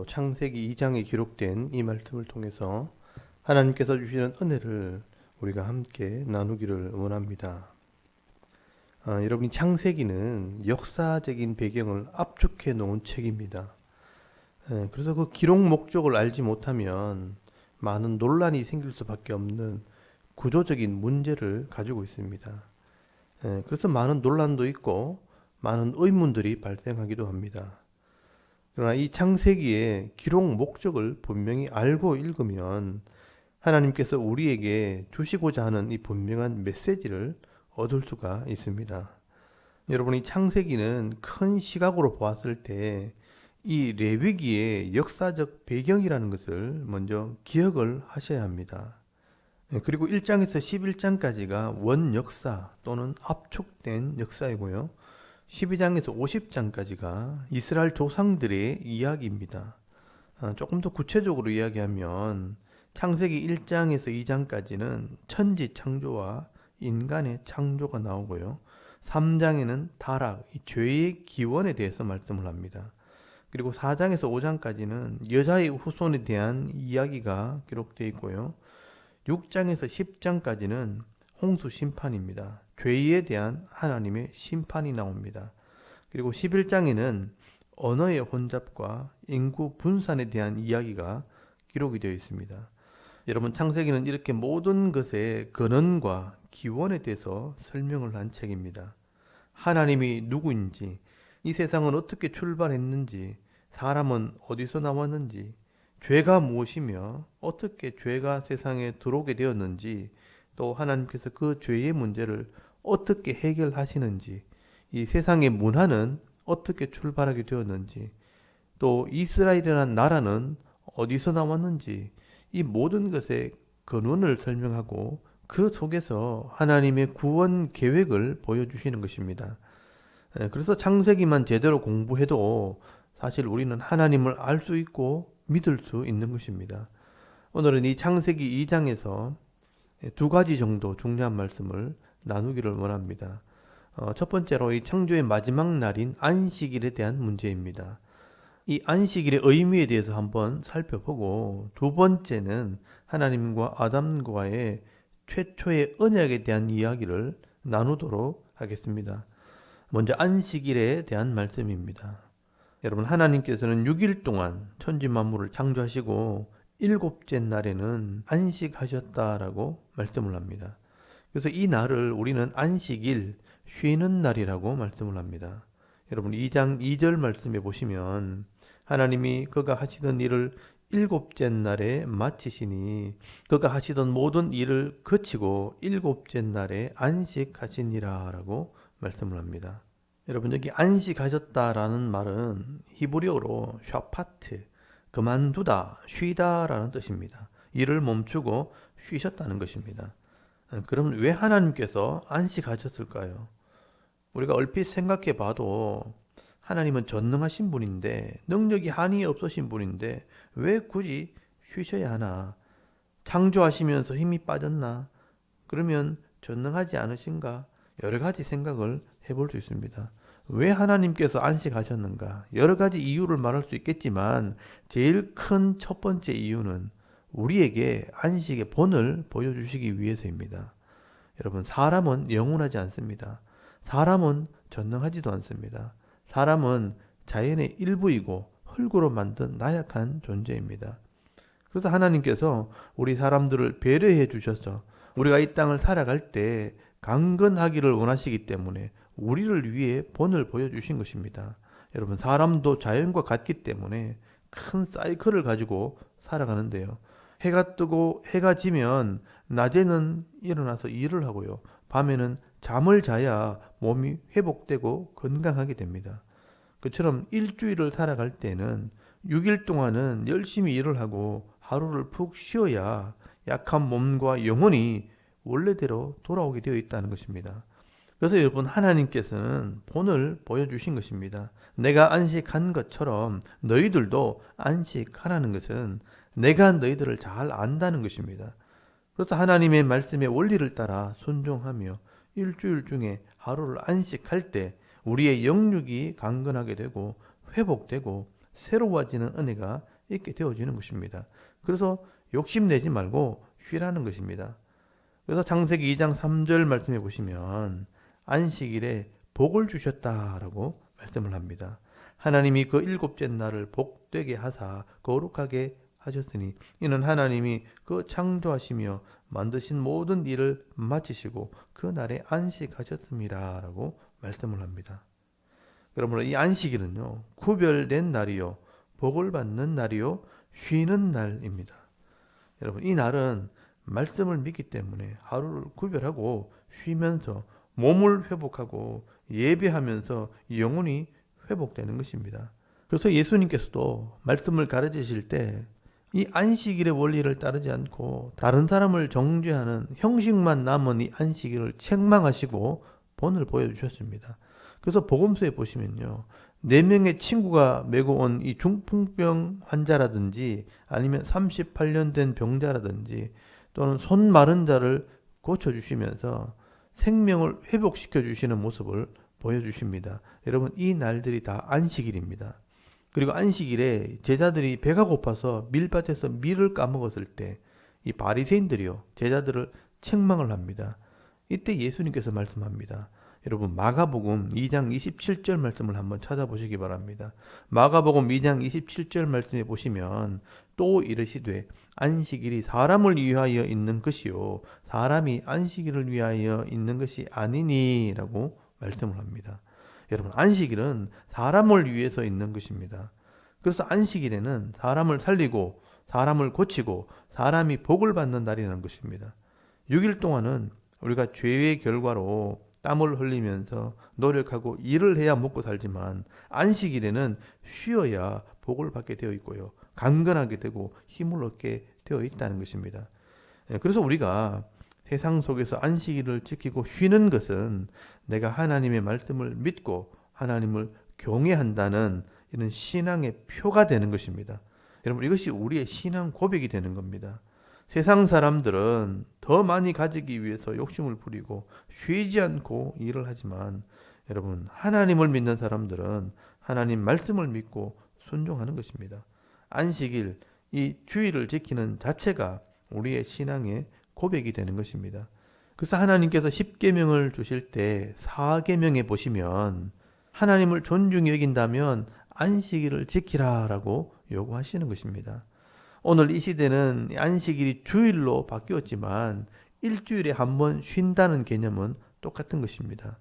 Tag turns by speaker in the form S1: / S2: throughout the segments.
S1: 창세기 2장에 기록된 이 말씀을 통해서 하나님께서 주시는 은혜를 우리가 함께 나누기를 원합니다. 여러분, 창세기는 역사적인 배경을 압축해 놓은 책입니다. 그래서 그 기록 목적을 알지 못하면 많은 논란이 생길 수밖에 없는 구조적인 문제를 가지고 있습니다. 그래서 많은 논란도 있고 많은 의문들이 발생하기도 합니다. 그러나 이 창세기의 기록 목적을 분명히 알고 읽으면 하나님께서 우리에게 주시고자 하는 이 분명한 메시지를 얻을 수가 있습니다. 여러분, 이 창세기는 큰 시각으로 보았을 때 이 레위기의 역사적 배경이라는 것을 먼저 기억을 하셔야 합니다. 그리고 1장에서 11장까지가 원역사 또는 압축된 역사이고요. 12장에서 50장까지가 이스라엘 조상들의 이야기입니다. 조금 더 구체적으로 이야기하면 창세기 1장에서 2장까지는 천지 창조와 인간의 창조가 나오고요. 3장에는 타락, 죄의 기원에 대해서 말씀을 합니다. 그리고 4장에서 5장까지는 여자의 후손에 대한 이야기가 기록되어 있고요. 6장에서 10장까지는 홍수 심판입니다. 죄에 대한 하나님의 심판이 나옵니다. 그리고 11장에는 언어의 혼잡과 인구 분산에 대한 이야기가 기록이 되어 있습니다. 여러분, 창세기는 이렇게 모든 것의 근원과 기원에 대해서 설명을 한 책입니다. 하나님이 누구인지, 이 세상은 어떻게 출발했는지, 사람은 어디서 나왔는지, 죄가 무엇이며 어떻게 죄가 세상에 들어오게 되었는지, 또 하나님께서 그 죄의 문제를 어떻게 해결하시는지, 이 세상의 문화는 어떻게 출발하게 되었는지, 또 이스라엘이라는 나라는 어디서 나왔는지, 이 모든 것의 근원을 설명하고 그 속에서 하나님의 구원 계획을 보여주시는 것입니다. 그래서 창세기만 제대로 공부해도 사실 우리는 하나님을 알 수 있고 믿을 수 있는 것입니다. 오늘은 이 창세기 2장에서 두 가지 정도 중요한 말씀을 나누기를 원합니다. 첫 번째로 이 창조의 마지막 날인 안식일에 대한 문제입니다. 이 안식일의 의미에 대해서 한번 살펴보고, 두 번째는 하나님과 아담과의 최초의 언약에 대한 이야기를 나누도록 하겠습니다. 먼저 안식일에 대한 말씀입니다. 여러분, 하나님께서는 6일 동안 천지 만물을 창조하시고 일곱째 날에는 안식하셨다라고 말씀을 합니다. 그래서 이 날을 우리는 안식일, 쉬는 날이라고 말씀을 합니다. 여러분, 2장 2절 말씀해 보시면 하나님이 그가 하시던 일을 일곱째 날에 마치시니 그가 하시던 모든 일을 그치고 일곱째 날에 안식하시니라 라고 말씀을 합니다. 여러분, 여기 안식하셨다라는 말은 히브리어로 샤파트, 그만두다, 쉬다라는 뜻입니다. 일을 멈추고 쉬셨다는 것입니다. 그럼 왜 하나님께서 안식하셨을까요? 우리가 얼핏 생각해 봐도 하나님은 전능하신 분인데, 능력이 한이 없으신 분인데 왜 굳이 쉬셔야 하나? 창조하시면서 힘이 빠졌나? 그러면 전능하지 않으신가? 여러 가지 생각을 해볼 수 있습니다. 왜 하나님께서 안식하셨는가? 여러 가지 이유를 말할 수 있겠지만 제일 큰 첫 번째 이유는 우리에게 안식의 본을 보여주시기 위해서입니다. 여러분, 사람은 영원하지 않습니다. 사람은 전능하지도 않습니다. 사람은 자연의 일부이고 흙으로 만든 나약한 존재입니다. 그래서 하나님께서 우리 사람들을 배려해 주셔서 우리가 이 땅을 살아갈 때 강건하기를 원하시기 때문에 우리를 위해 본을 보여주신 것입니다. 여러분, 사람도 자연과 같기 때문에 큰 사이클을 가지고 살아가는데요. 해가 뜨고 해가 지면 낮에는 일어나서 일을 하고요. 밤에는 잠을 자야 몸이 회복되고 건강하게 됩니다. 그처럼 일주일을 살아갈 때는 6일 동안은 열심히 일을 하고 하루를 푹 쉬어야 약한 몸과 영혼이 원래대로 돌아오게 되어 있다는 것입니다. 그래서 여러분, 하나님께서는 본을 보여주신 것입니다. 내가 안식한 것처럼 너희들도 안식하라는 것은 내가 너희들을 잘 안다는 것입니다. 그래서 하나님의 말씀의 원리를 따라 순종하며 일주일 중에 하루를 안식할 때 우리의 영육이 강건하게 되고 회복되고 새로워지는 은혜가 있게 되어지는 것입니다. 그래서 욕심내지 말고 쉬라는 것입니다. 그래서 창세기 2장 3절 말씀해 보시면 안식일에 복을 주셨다라고 말씀을 합니다. 하나님이 그 일곱째 날을 복되게 하사 거룩하게 하셨으니 이는 하나님이 그 창조하시며 만드신 모든 일을 마치시고 그 날에 안식하셨습니다 라고 말씀을 합니다. 그러므로 이 안식일은요, 구별된 날이요, 복을 받는 날이요, 쉬는 날입니다. 여러분, 이 날은 말씀을 믿기 때문에 하루를 구별하고 쉬면서 몸을 회복하고 예배하면서 영혼이 회복되는 것입니다. 그래서 예수님께서도 말씀을 가르치실 때 이 안식일의 원리를 따르지 않고 다른 사람을 정죄하는 형식만 남은 이 안식일을 책망하시고 본을 보여주셨습니다. 그래서 복음서에 보시면요, 4명의 친구가 메고 온 이 중풍병 환자라든지 아니면 38년 된 병자라든지 또는 손 마른 자를 고쳐주시면서 생명을 회복시켜 주시는 모습을 보여주십니다. 여러분, 이 날들이 다 안식일입니다. 그리고 안식일에 제자들이 배가 고파서 밀밭에서 밀을 까먹었을 때 이 바리새인들이요, 제자들을 책망을 합니다. 이때 예수님께서 말씀합니다. 여러분, 마가복음 2장 27절 말씀을 한번 찾아보시기 바랍니다. 마가복음 2장 27절 말씀에 보시면 또 이르시되 안식일이 사람을 위하여 있는 것이요 사람이 안식일을 위하여 있는 것이 아니니 라고 말씀을 합니다. 여러분, 안식일은 사람을 위해서 있는 것입니다. 그래서 안식일에는 사람을 살리고 사람을 고치고 사람이 복을 받는 날이라는 것입니다. 6일 동안은 우리가 죄의 결과로 땀을 흘리면서 노력하고 일을 해야 먹고 살지만 안식일에는 쉬어야 복을 받게 되어 있고요, 강건하게 되고 힘을 얻게 되어 있다는 것입니다. 그래서 우리가 세상 속에서 안식일을 지키고 쉬는 것은 내가 하나님의 말씀을 믿고 하나님을 경외한다는 이런 신앙의 표가 되는 것입니다. 여러분, 이것이 우리의 신앙 고백이 되는 겁니다. 세상 사람들은 더 많이 가지기 위해서 욕심을 부리고 쉬지 않고 일을 하지만 여러분, 하나님을 믿는 사람들은 하나님 말씀을 믿고 순종하는 것입니다. 안식일, 이 주일을 지키는 자체가 우리의 신앙의 고백이 되는 것입니다. 그래서 하나님께서 10계명을 주실 때 4계명에 보시면 하나님을 존중히 여긴다면 안식일을 지키라라고 요구하시는 것입니다. 오늘 이 시대는 안식일이 주일로 바뀌었지만 일주일에 한 번 쉰다는 개념은 똑같은 것입니다.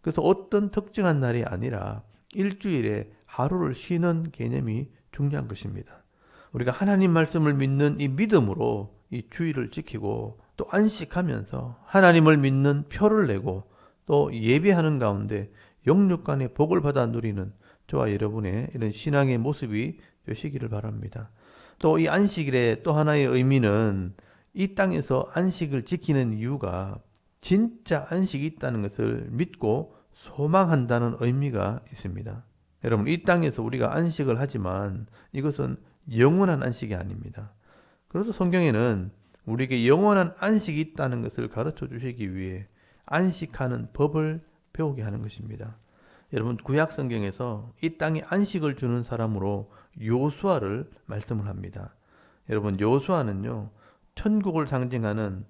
S1: 그래서 어떤 특정한 날이 아니라 일주일에 하루를 쉬는 개념이 중요한 것입니다. 우리가 하나님 말씀을 믿는 이 믿음으로 이 주일을 지키고 또 안식하면서 하나님을 믿는 표를 내고 또 예배하는 가운데 영육 간의 복을 받아 누리는 저와 여러분의 이런 신앙의 모습이 되시기를 바랍니다. 또 이 안식일의 또 하나의 의미는 이 땅에서 안식을 지키는 이유가 진짜 안식이 있다는 것을 믿고 소망한다는 의미가 있습니다. 여러분, 이 땅에서 우리가 안식을 하지만 이것은 영원한 안식이 아닙니다. 그래서 성경에는 우리에게 영원한 안식이 있다는 것을 가르쳐 주시기 위해 안식하는 법을 배우게 하는 것입니다. 여러분, 구약 성경에서 이 땅에 안식을 주는 사람으로 요수아를 말씀을 합니다. 여러분, 요수아는요, 천국을 상징하는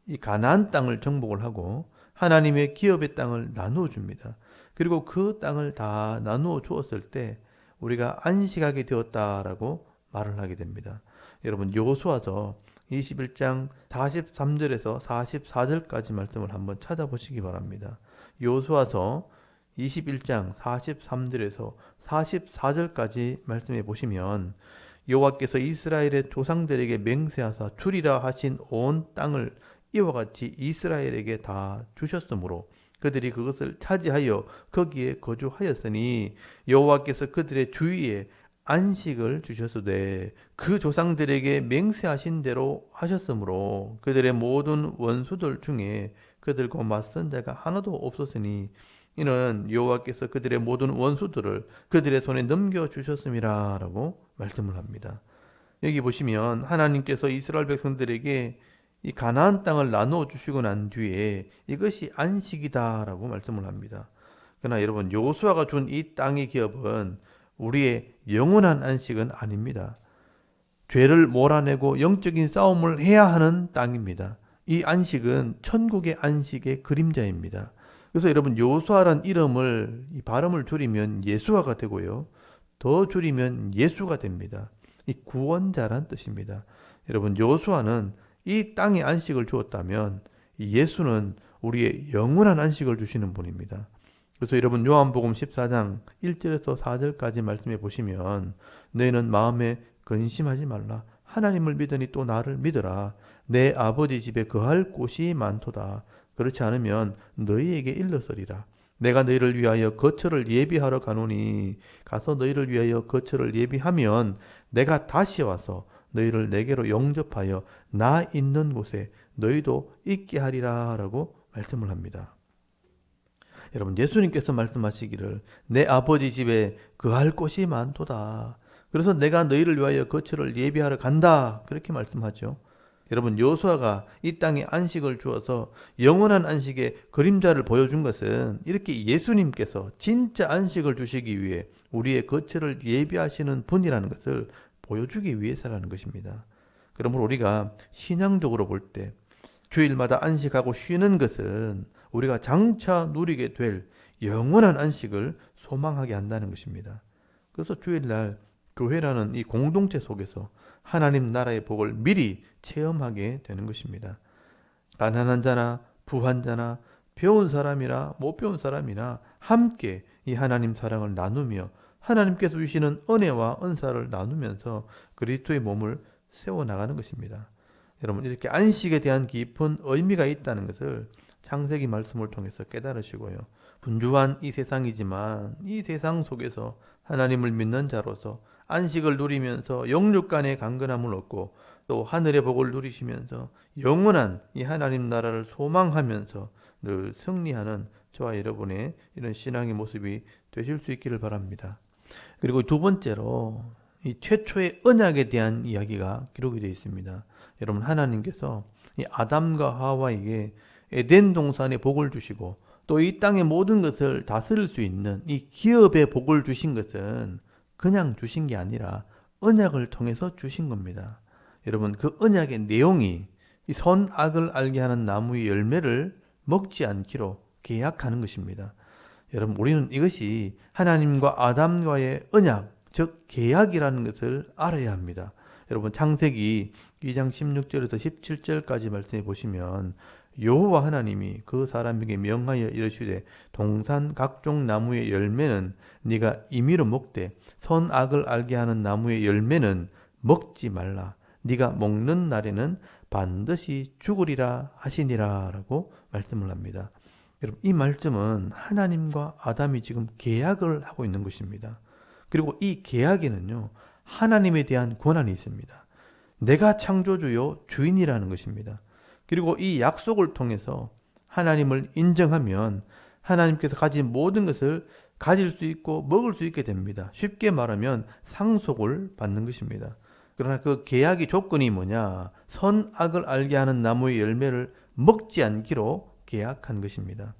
S1: 이 가나안 땅을 정복을 하고 하나님의 기업의 땅을 나누어 줍니다. 그리고 그 땅을 다 나누어 주었을 때 우리가 안식하게 되었다라고 말을 하게 됩니다. 여러분, 요수아서 21장 43절에서 44절까지 말씀을 한번 찾아보시기 바랍니다. 요수아서 21장 43절에서 44절까지 말씀해 보시면 여호와께서 이스라엘의 조상들에게 맹세하사 주리라 하신 온 땅을 이와 같이 이스라엘에게 다 주셨으므로 그들이 그것을 차지하여 거기에 거주하였으니 여호와께서 그들의 주위에 안식을 주셨으되 그 조상들에게 맹세하신 대로 하셨으므로 그들의 모든 원수들 중에 그들과 맞선 자가 하나도 없었으니 이는 여호와께서 그들의 모든 원수들을 그들의 손에 넘겨주셨음이라 라고 말씀을 합니다. 여기 보시면 하나님께서 이스라엘 백성들에게 이 가나안 땅을 나누어 주시고 난 뒤에 이것이 안식이다 라고 말씀을 합니다. 그러나 여러분, 여호수아가 준 이 땅의 기업은 우리의 영원한 안식은 아닙니다. 죄를 몰아내고 영적인 싸움을 해야 하는 땅입니다. 이 안식은 천국의 안식의 그림자입니다. 그래서 여러분 여호수아란 이름을 이 발음을 줄이면 예수아가 되고요. 더 줄이면 예수가 됩니다. 이 구원자란 뜻입니다. 여러분 여호수아는 이 땅에 안식을 주었다면 예수는 우리의 영원한 안식을 주시는 분입니다. 그래서 여러분 요한복음 14장 1절에서 4절까지 말씀해 보시면 너희는 마음에 근심하지 말라. 하나님을 믿으니 또 나를 믿으라. 내 아버지 집에 거할 곳이 많도다. 그렇지 않으면 너희에게 일렀으리라. 내가 너희를 위하여 거처를 예비하러 가노니 가서 너희를 위하여 거처를 예비하면 내가 다시 와서 너희를 내게로 영접하여 나 있는 곳에 너희도 있게 하리라 라고 말씀을 합니다. 여러분 예수님께서 말씀하시기를 내 아버지 집에 거할 곳이 많도다. 그래서 내가 너희를 위하여 거처를 예비하러 간다. 그렇게 말씀하죠. 여러분 여호수아가 이 땅에 안식을 주어서 영원한 안식의 그림자를 보여준 것은 이렇게 예수님께서 진짜 안식을 주시기 위해 우리의 거처를 예비하시는 분이라는 것을 보여주기 위해서라는 것입니다. 그러므로 우리가 신앙적으로 볼 때 주일마다 안식하고 쉬는 것은 우리가 장차 누리게 될 영원한 안식을 소망하게 한다는 것입니다. 그래서 주일날 교회라는 이 공동체 속에서 하나님 나라의 복을 미리 체험하게 되는 것입니다. 가난한 자나 부한 자나 배운 사람이나 못 배운 사람이나 함께 이 하나님 사랑을 나누며 하나님께서 주시는 은혜와 은사를 나누면서 그리스도의 몸을 세워나가는 것입니다. 여러분 이렇게 안식에 대한 깊은 의미가 있다는 것을 창세기 말씀을 통해서 깨달으시고요. 분주한 이 세상이지만 이 세상 속에서 하나님을 믿는 자로서 안식을 누리면서 영육 간의 강건함을 얻고 또 하늘의 복을 누리시면서 영원한 이 하나님 나라를 소망하면서 늘 승리하는 저와 여러분의 이런 신앙의 모습이 되실 수 있기를 바랍니다. 그리고 두 번째로 이 최초의 언약에 대한 이야기가 기록이 되어 있습니다. 여러분 하나님께서 이 아담과 하와에게 에덴 동산에 복을 주시고 또 이 땅의 모든 것을 다스릴 수 있는 이 기업의 복을 주신 것은 그냥 주신 게 아니라 언약을 통해서 주신 겁니다. 여러분 그 언약의 내용이 이 선악을 알게 하는 나무의 열매를 먹지 않기로 계약하는 것입니다. 여러분 우리는 이것이 하나님과 아담과의 언약, 즉 계약이라는 것을 알아야 합니다. 여러분 창세기 2장 16절에서 17절까지 말씀해 보시면 여호와 하나님이 그 사람에게 명하여 이르시되 동산 각종 나무의 열매는 네가 임의로 먹되 선악을 알게 하는 나무의 열매는 먹지 말라. 네가 먹는 날에는 반드시 죽으리라 하시니라 라고 말씀을 합니다. 여러분 이 말씀은 하나님과 아담이 지금 계약을 하고 있는 것입니다. 그리고 이 계약에는요 하나님에 대한 권한이 있습니다. 내가 창조주요 주인이라는 것입니다. 그리고 이 약속을 통해서 하나님을 인정하면 하나님께서 가진 모든 것을 가질 수 있고 먹을 수 있게 됩니다. 쉽게 말하면 상속을 받는 것입니다. 그러나 그 계약의 조건이 뭐냐? 선악을 알게 하는 나무의 열매를 먹지 않기로 계약한 것입니다.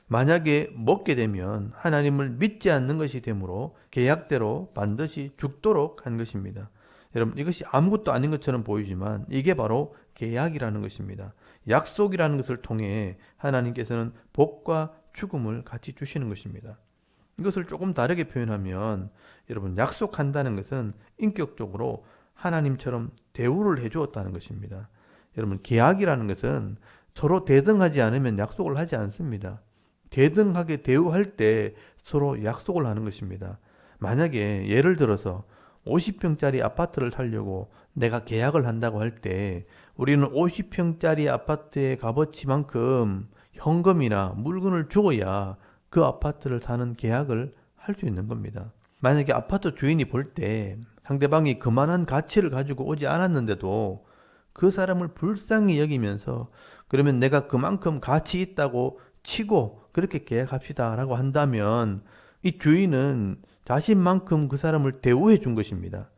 S1: 만약에 먹게 되면 하나님을 믿지 않는 것이 되므로 계약대로 반드시 죽도록 한 것입니다. 여러분 이것이 아무것도 아닌 것처럼 보이지만 이게 바로 계약이라는 것입니다. 약속이라는 것을 통해 하나님께서는 복과 죽음을 같이 주시는 것입니다. 이것을 조금 다르게 표현하면 여러분 약속한다는 것은 인격적으로 하나님처럼 대우를 해주었다는 것입니다. 여러분 계약이라는 것은 서로 대등하지 않으면 약속을 하지 않습니다. 대등하게 대우할 때 서로 약속을 하는 것입니다. 만약에 예를 들어서 50평짜리 아파트를 살려고 내가 계약을 한다고 할 때 우리는 50평짜리 아파트의 값어치만큼 현금이나 물건을 주어야 그 아파트를 사는 계약을 할 수 있는 겁니다. 만약에 아파트 주인이 볼 때 상대방이 그만한 가치를 가지고 오지 않았는데도 그 사람을 불쌍히 여기면서 그러면 내가 그만큼 가치 있다고 치고 그렇게 계약합시다 라고 한다면 이 주인은 자신만큼 그 사람을 대우해 준 것입니다.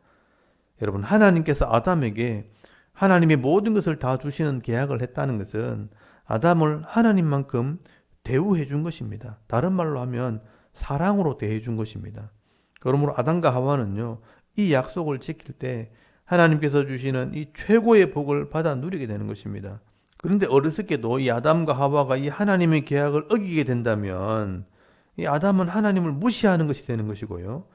S1: 여러분 하나님께서 아담에게 하나님의 모든 것을 다 주시는 계약을 했다는 것은 아담을 하나님만큼 대우해 준 것입니다. 다른 말로 하면 사랑으로 대해 준 것입니다. 그러므로 아담과 하와는요 이 약속을 지킬 때 하나님께서 주시는 이 최고의 복을 받아 누리게 되는 것입니다. 그런데 어리석게도 이 아담과 하와가 이 하나님의 계약을 어기게 된다면 이 아담은 하나님을 무시하는 것이 되는 것이고요.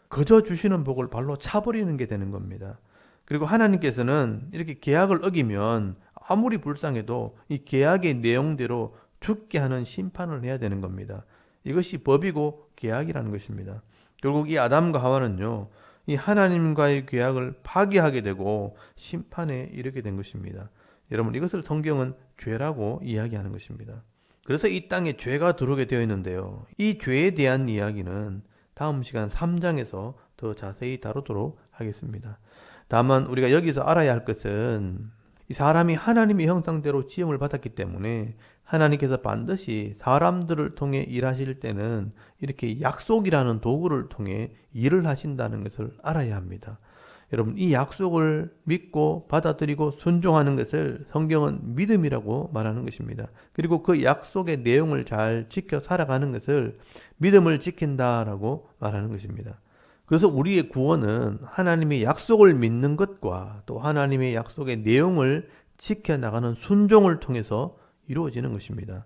S1: 그저 주시는 복을 발로 차버리는 게 되는 겁니다. 그리고 하나님께서는 이렇게 계약을 어기면 아무리 불쌍해도 이 계약의 내용대로 죽게 하는 심판을 해야 되는 겁니다. 이것이 법이고 계약이라는 것입니다. 결국 이 아담과 하와는요, 이 하나님과의 계약을 파기하게 되고 심판에 이르게 된 것입니다. 여러분, 이것을 성경은 죄라고 이야기하는 것입니다. 그래서 이 땅에 죄가 들어오게 되어 있는데요. 이 죄에 대한 이야기는 다음 시간 3장에서 더 자세히 다루도록 하겠습니다. 다만 우리가 여기서 알아야 할 것은 이 사람이 하나님의 형상대로 지음을 받았기 때문에 하나님께서 반드시 사람들을 통해 일하실 때는 이렇게 약속이라는 도구를 통해 일을 하신다는 것을 알아야 합니다. 여러분, 이 약속을 믿고 받아들이고 순종하는 것을 성경은 믿음이라고 말하는 것입니다. 그리고 그 약속의 내용을 잘 지켜 살아가는 것을 믿음을 지킨다라고 말하는 것입니다. 그래서 우리의 구원은 하나님의 약속을 믿는 것과 또 하나님의 약속의 내용을 지켜나가는 순종을 통해서 이루어지는 것입니다.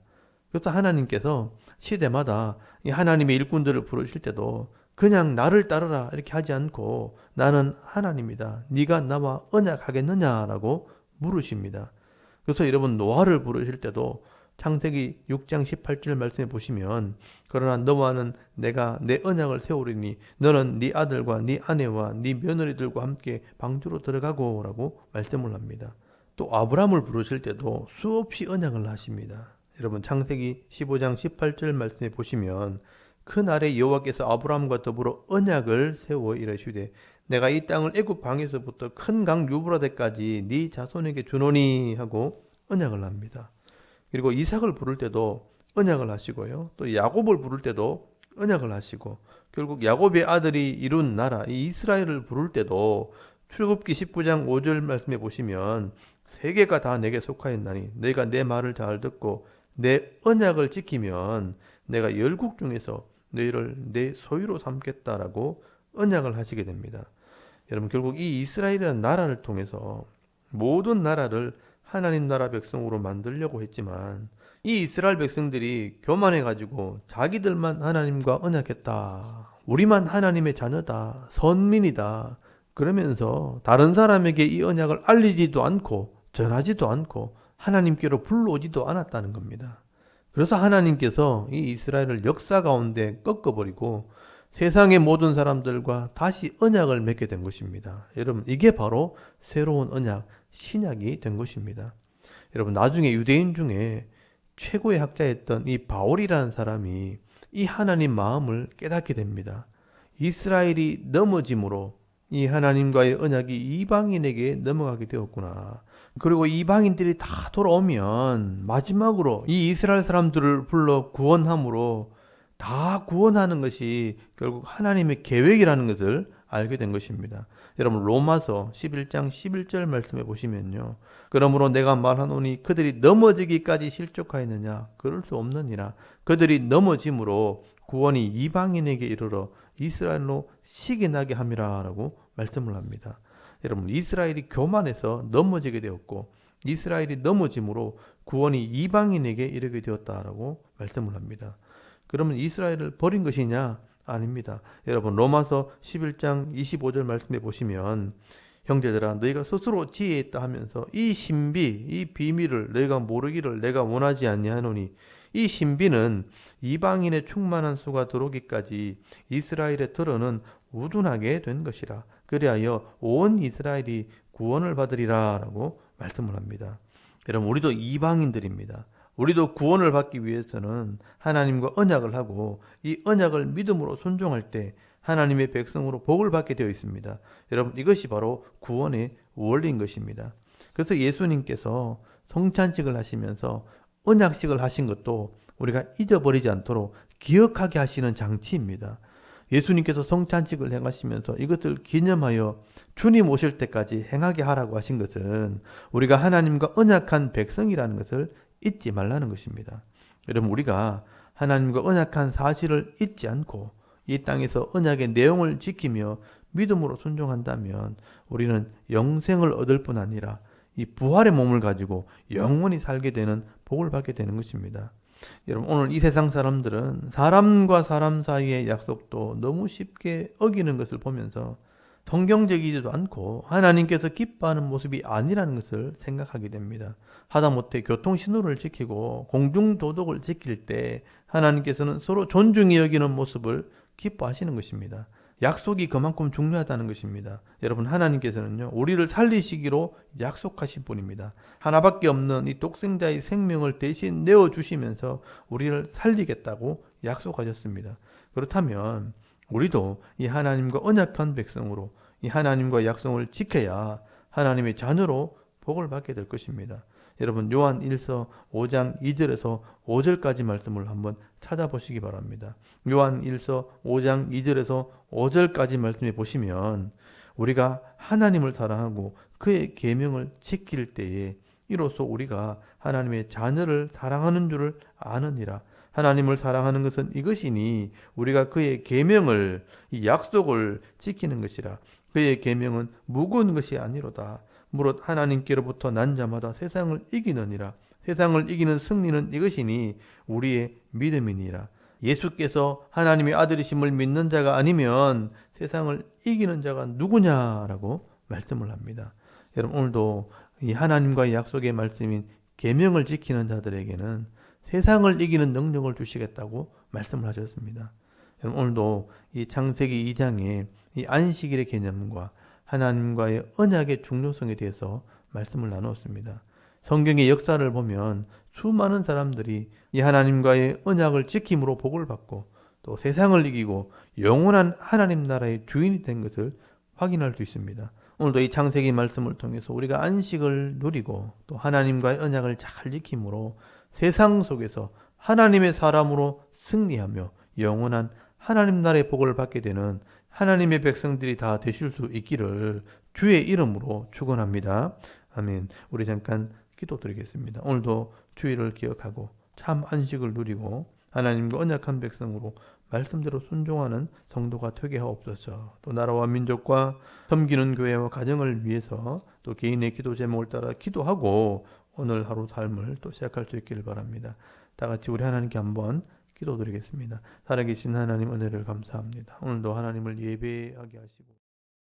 S1: 그래서 하나님께서 시대마다 이 하나님의 일꾼들을 부르실 때도 그냥 나를 따르라 이렇게 하지 않고 나는 하나님이다. 네가 나와 언약하겠느냐라고 물으십니다. 그래서 여러분 노아를 부르실 때도 창세기 6장 18절 말씀해 보시면 그러나 너와는 내가 내 언약을 세우리니 너는 네 아들과 네 아내와 네 며느리들과 함께 방주로 들어가고 라고 말씀을 합니다. 또 아브라함을 부르실 때도 수없이 언약을 하십니다. 여러분 창세기 15장 18절 말씀해 보시면 그날에 여호와께서 아브라함과 더불어 언약을 세워 이르시되 내가 이 땅을 애굽 방에서부터 큰 강 유브라데까지 네 자손에게 주노니 하고 언약을 합니다. 그리고 이삭을 부를 때도 언약을 하시고요. 또 야곱을 부를 때도 언약을 하시고 결국 야곱의 아들이 이룬 나라 이 이스라엘을 부를 때도 출애굽기 19장 5절 말씀해 보시면 세계가 다 내게 속하였나니 너희가 내 말을 잘 듣고 내 언약을 지키면 내가 열국 중에서 너희를 내 소유로 삼겠다라고 언약을 하시게 됩니다. 여러분 결국 이 이스라엘이라는 나라를 통해서 모든 나라를 하나님 나라 백성으로 만들려고 했지만 이 이스라엘 백성들이 교만해가지고 자기들만 하나님과 언약했다. 우리만 하나님의 자녀다. 선민이다. 그러면서 다른 사람에게 이 언약을 알리지도 않고 전하지도 않고 하나님께로 불러오지도 않았다는 겁니다. 그래서 하나님께서 이 이스라엘을 역사 가운데 꺾어버리고 세상의 모든 사람들과 다시 언약을 맺게 된 것입니다. 여러분 이게 바로 새로운 언약, 신약이 된 것입니다. 여러분 나중에 유대인 중에 최고의 학자였던 이 바울이라는 사람이 이 하나님 마음을 깨닫게 됩니다. 이스라엘이 넘어짐으로 이 하나님과의 언약이 이방인에게 넘어가게 되었구나. 그리고 이방인들이 다 돌아오면 마지막으로 이 이스라엘 사람들을 불러 구원함으로 다 구원하는 것이 결국 하나님의 계획이라는 것을 알게 된 것입니다. 여러분 로마서 11장 11절 말씀해 보시면요. 그러므로 내가 말하노니 그들이 넘어지기까지 실족하였느냐? 그럴 수 없느니라. 그들이 넘어짐으로 구원이 이방인에게 이르러 이스라엘로 시기 나게 함이라 라고 말씀을 합니다. 여러분 이스라엘이 교만해서 넘어지게 되었고 이스라엘이 넘어짐으로 구원이 이방인에게 이르게 되었다라고 말씀을 합니다. 그러면 이스라엘을 버린 것이냐? 아닙니다. 여러분 로마서 11장 25절 말씀해 보시면 형제들아 너희가 스스로 지혜있다 하면서 이 신비 이 비밀을 너희가 모르기를 내가 원하지 아니하노니 이 신비는 이방인의 충만한 수가 들어오기까지 이스라엘의 들어는 우둔하게 된 것이라. 그리하여 온 이스라엘이 구원을 받으리라 라고 말씀을 합니다. 여러분 우리도 이방인들입니다. 우리도 구원을 받기 위해서는 하나님과 언약을 하고 이 언약을 믿음으로 순종할 때 하나님의 백성으로 복을 받게 되어 있습니다. 여러분 이것이 바로 구원의 원리인 것입니다. 그래서 예수님께서 성찬식을 하시면서 언약식을 하신 것도 우리가 잊어버리지 않도록 기억하게 하시는 장치입니다. 예수님께서 성찬식을 행하시면서 이것을 기념하여 주님 오실 때까지 행하게 하라고 하신 것은 우리가 하나님과 언약한 백성이라는 것을 잊지 말라는 것입니다. 여러분 우리가 하나님과 언약한 사실을 잊지 않고 이 땅에서 언약의 내용을 지키며 믿음으로 순종한다면 우리는 영생을 얻을 뿐 아니라 이 부활의 몸을 가지고 영원히 살게 되는 복을 받게 되는 것입니다. 여러분, 오늘 이 세상 사람들은 사람과 사람 사이의 약속도 너무 쉽게 어기는 것을 보면서 성경적이지도 않고 하나님께서 기뻐하는 모습이 아니라는 것을 생각하게 됩니다. 하다못해 교통신호를 지키고 공중도덕을 지킬 때 하나님께서는 서로 존중히 여기는 모습을 기뻐하시는 것입니다. 약속이 그만큼 중요하다는 것입니다. 여러분, 하나님께서는요, 우리를 살리시기로 약속하신 분입니다. 하나밖에 없는 이 독생자의 생명을 대신 내어주시면서 우리를 살리겠다고 약속하셨습니다. 그렇다면 우리도 이 하나님과 언약한 백성으로 이 하나님과 약속을 지켜야 하나님의 자녀로 복을 받게 될 것입니다. 여러분, 요한 1서 5장 2절에서 5절까지 말씀을 한번 찾아보시기 바랍니다. 요한 1서 5장 2절에서 5절까지 말씀해 보시면 우리가 하나님을 사랑하고 그의 계명을 지킬 때에 이로써 우리가 하나님의 자녀를 사랑하는 줄을 아느니라. 하나님을 사랑하는 것은 이것이니 우리가 그의 계명을, 이 약속을 지키는 것이라. 그의 계명은 무거운 것이 아니로다. 무릇 하나님께로부터 난 자마다 세상을 이기느니라. 세상을 이기는 승리는 이것이니 우리의 믿음이니라. 예수께서 하나님의 아들이심을 믿는 자가 아니면 세상을 이기는 자가 누구냐라고 말씀을 합니다. 여러분, 오늘도 이 하나님과의 약속의 말씀인 계명을 지키는 자들에게는 세상을 이기는 능력을 주시겠다고 말씀을 하셨습니다. 여러분, 오늘도 이 창세기 2장에 이 안식일의 개념과 하나님과의 언약의 중요성에 대해서 말씀을 나누었습니다. 성경의 역사를 보면 수많은 사람들이 이 하나님과의 언약을 지킴으로 복을 받고 또 세상을 이기고 영원한 하나님 나라의 주인이 된 것을 확인할 수 있습니다. 오늘도 이 창세기 말씀을 통해서 우리가 안식을 누리고 또 하나님과의 언약을 잘 지킴으로 세상 속에서 하나님의 사람으로 승리하며 영원한 하나님 나라의 복을 받게 되는 하나님의 백성들이 다 되실 수 있기를 주의 이름으로 축원합니다. 아멘. 우리 잠깐 기도드리겠습니다. 오늘도 주의를 기억하고 참 안식을 누리고 하나님과 언약한 백성으로 말씀대로 순종하는 성도가 되게 하옵소서. 또 나라와 민족과 섬기는 교회와 가정을 위해서 또 개인의 기도 제목을 따라 기도하고 오늘 하루 삶을 또 시작할 수 있기를 바랍니다. 다 같이 우리 하나님께 한번 기도드리겠습니다. 살아계신 하나님 은혜를 감사합니다. 오늘도 하나님을 예배하게 하시고